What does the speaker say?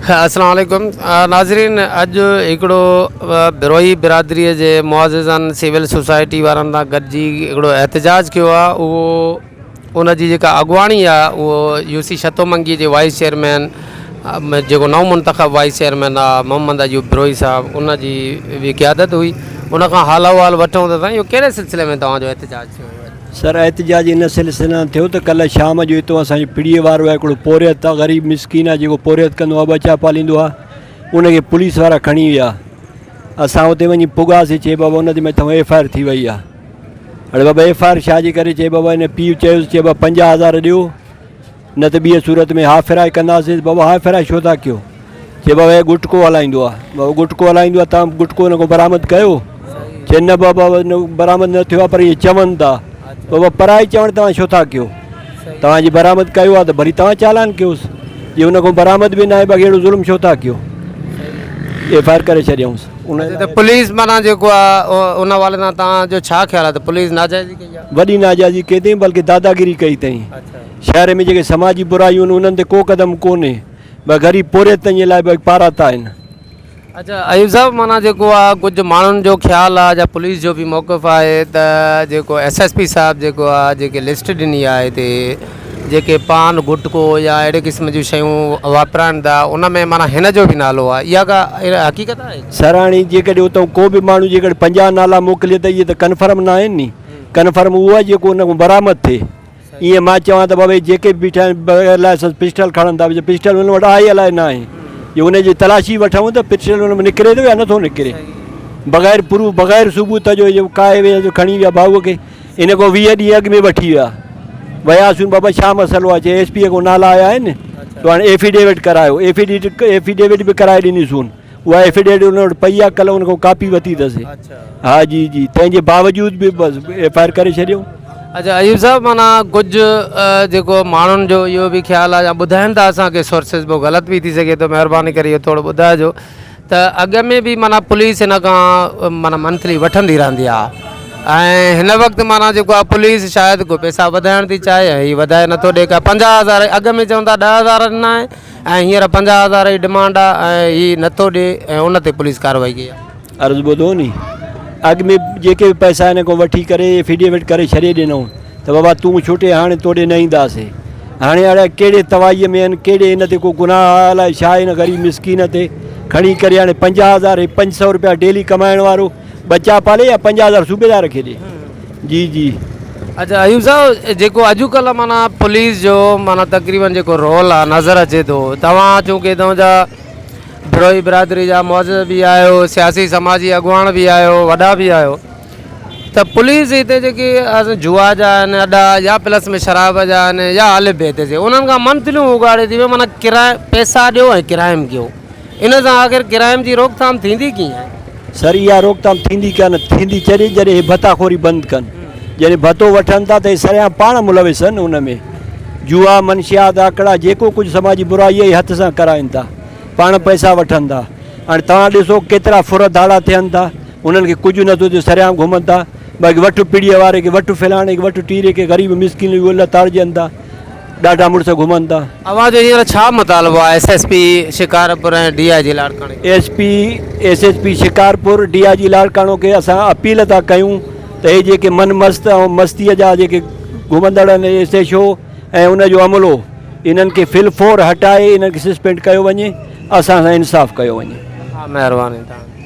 अस्सलाम वालेकुम नाज़रीन, अॼु हिकिड़ो बिरोही बिरादरी जे मुआज़िज़नि सिविल सोसाइटी वारनि सां गॾिजी हिकिड़ो एहतजाज कयो आहे। उहो उन जी जेका अॻुवाणी आहे उहो यूसी शतोमंगी जे वाइस चेयरमैन जेको नओं मुंतख़ब वाइस चेयरमैन आहे मोहम्मद अयूब बिरोही साहब, उन जी बि क़यादत हुई। उन खां हाल अहवाल वठूं त साईं, इहो कहिड़े सिलसिले में तव्हांजो एहतजाज थियो? सर, एहतजाज इन सिलसिले में थियो त कल्ह शाम जो हितो असांजो पीढ़ीअ वारो आहे हिकिड़ो पोरियत आहे, ग़रीब मिसकीन आहे जेको पोरियत कंदो आहे, बचा पालींदो आहे, उनखे पुलिस वारा खणी विया। असां उते वञी पुगासीं, चए बाबा उन ते मथां FIR थी वई आहे। हाणे बाबा FIR छा जे करे? चए बाबा हिन पीउ चयोसि, चए बाबा 50,000 ॾियो, न त ॿिए सूरत में हाफ़ फिराए कंदासीं। बाबा हाफ़ फिराए छो था कयो? चए बाबा हे गुटको हलाईंदो आहे। बाबा गुटको हलाईंदो आहे, तव्हां गुटको हुन खां बरामद कयो? चए न बाबा बरामद न थियो आहे, पर इहे चवनि था। बाबा पराई चवण तव्हां छो था कयो? तव्हांजी बरामद कयो आहे त भली तव्हां चालान कयोसि। जे हुन खां बरामद बि न आहे, बाक़ी अहिड़ो ज़ुल्म छो था कयो? FIR करे छॾियऊंसि। उन त पुलिस माना जेको आहे उन वाले सां तव्हांजो छा ख़्यालु आहे? त पुलिस नाजाइज़ी कई आहे? वॾी नाजाइज़ी कई अथई, बल्कि दादागिरी कई अथई। शहर में जेके समाजी बुरायूं आहिनि उन्हनि ते को क़दम कोन्हे। भई ग़रीब पोरियतनि जे लाइ भई पाराता आहिनि। अच्छा अयूब साहब, माना जेको आहे कुझु माण्हुनि जो ख़्यालु आहे या पुलिस जो बि मौक़िफ़ आहे त जेको SSP साहब जेको आहे, जेके लिस्ट ॾिनी आहे हिते, जेके पान गुटको या अहिड़े क़िस्म जूं शयूं वापराइनि था, उन में माना हिन जो बि नालो आहे। इहा का हक़ीक़त आहे? सराणी जेकॾहिं उतां को बि माण्हू जेकॾहिं 50 नाला मोकिले त इहे त कन्फर्म न आहिनि नी। कन्फर्म उहो आहे जेको उन खां बरामद थिए। ईअं मां चवां त बाबा जेके बि बीठा आहिनि बग़ैर लाइसेंस पिस्टल खणनि था, पिस्टल हुन वटि आहे अलाए न आहे। जे हुनजी तलाशी वठूं त पिस्टल हुन में निकिरे थो या नथो निकिरे? बग़ैर प्रूफ, बग़ैर सबूत जो काए वे जो खणी विया भाऊअ खे। इन खां 20 ॾींहं अॻु में वठी विया। वियासीं, बाबा छा मसइलो आहे? चए SP खां नाला आया आहिनि, तो हाणे एफिडेविट करायो। एफिडेविट बि कराए ॾिनीसूं। उहा एफिडेविट हुन वटि पई आहे, कल्ह हुन खां कापी वरिती अथसि। हा जी जी, तंहिंजे बावजूद बि बसि FIR करे छॾियो। अच्छा अयूब साहब, माना कुझु जेको माण्हुनि जो इहो बि ख़्यालु आहे या ॿुधाइनि था असांखे सोर्सिस, पोइ ग़लति बि थी सघे थो, महिरबानी करे इहो थोरो ॿुधाइजो त अॻ में बि माना पुलिस हिन खां माना मंथली वठंदी रहंदी आहे, ऐं हिन वक़्तु माना जेको आहे पुलिस शायदि को पैसा वधाइण थी चाहे, ऐं हीअ वधाए नथो ॾिए का। 50,000 अॻ में चवंदा 10,000 ॾिना आहे, ऐं हींअर 50,000 जी डिमांड आहे, ऐं हीअ नथो ॾिए, ऐं उन ते पुलिस कार्रवाई कई आहे। अर्ज़ु ॿुधो नी, अॻु में जेके बि पैसा हिन खां वठी करे एफिडेविट करे छॾे ॾिनऊं त बाबा तूं छुटे, हाणे तोॾे न ईंदासीं। हाणे हाणे कहिड़े तवाईअ में आहिनि, कहिड़े इन ते को गुनाह अलाए छा आहे हिन ग़रीब मिसकीन ते खणी करे। हाणे 50,000 500 रुपया डेली कमाइण वारो बचा पाले या 50,000 सूबेदार खे ॾे? जी जी। अच्छा अयूब साहब, जेको अॼुकल्ह माना पुलिस जो माना तक़रीबन जेको रोल आहे नज़र अचे थो, तव्हां चूंकि तव्हांजा बिरोही बिरादरी जा मुआज़िज़ बि आहियो, सियासी समाजी अॻुवान बि आहियो, वॾा बि आहियो, त पुलिस हिते जेके जुआ जा आहिनि अॾा या प्लस में शराब जा आहिनि या हाले बि हिते जे उन्हनि खां मंथलियूं उगाड़े थी वियो, माना किराए पैसा ॾियो ऐं किराइम कयो। इन सां आख़िर किराइम जी रोकथाम थींदी कीअं आहे? सर, इहा रोकथाम थींदी कान, थींदी जॾहिं जॾहिं भताखोरी बंदि कनि। जॾहिं भतो वठनि था त सरियां पाण मुलविस आहिनि उन में। जुआ, मनशियात, आकड़ा, जेको कुझु समाजी बुराई ई हथ सां कराइनि था, पाण पैसा वठनि था। हाणे तव्हां ॾिसो केतिरा फुर दाड़ा थियनि था, उन्हनि खे कुझु नथो थिए, सरियां घुमनि था। बाक़ी वठु पीढ़ीअ वारे खे, वठु फैलाणे खे, वठु टीरे खे, ग़रीब मिसकिन उहे लताड़जनि था, ॾाढा मुड़ुस घुमनि था। अवां जो हींअर छा मुतालबो आहे SSP शिकारपुर ऐं DIG लाड़काणे? SSP Shikarpur, DIG Larkana खे असां अपील था कयूं त हे जेके मन मस्त ऐं मस्तीअ जा जेके घुमंदड़ आहिनि SHO ऐं उनजो अमलो, इन्हनि खे फिलफोर हटाए इन्हनि खे सस्पेंड कयो वञे, असां सां इंसाफ़ कयो वञे। हा, महिरबानी तव्हां।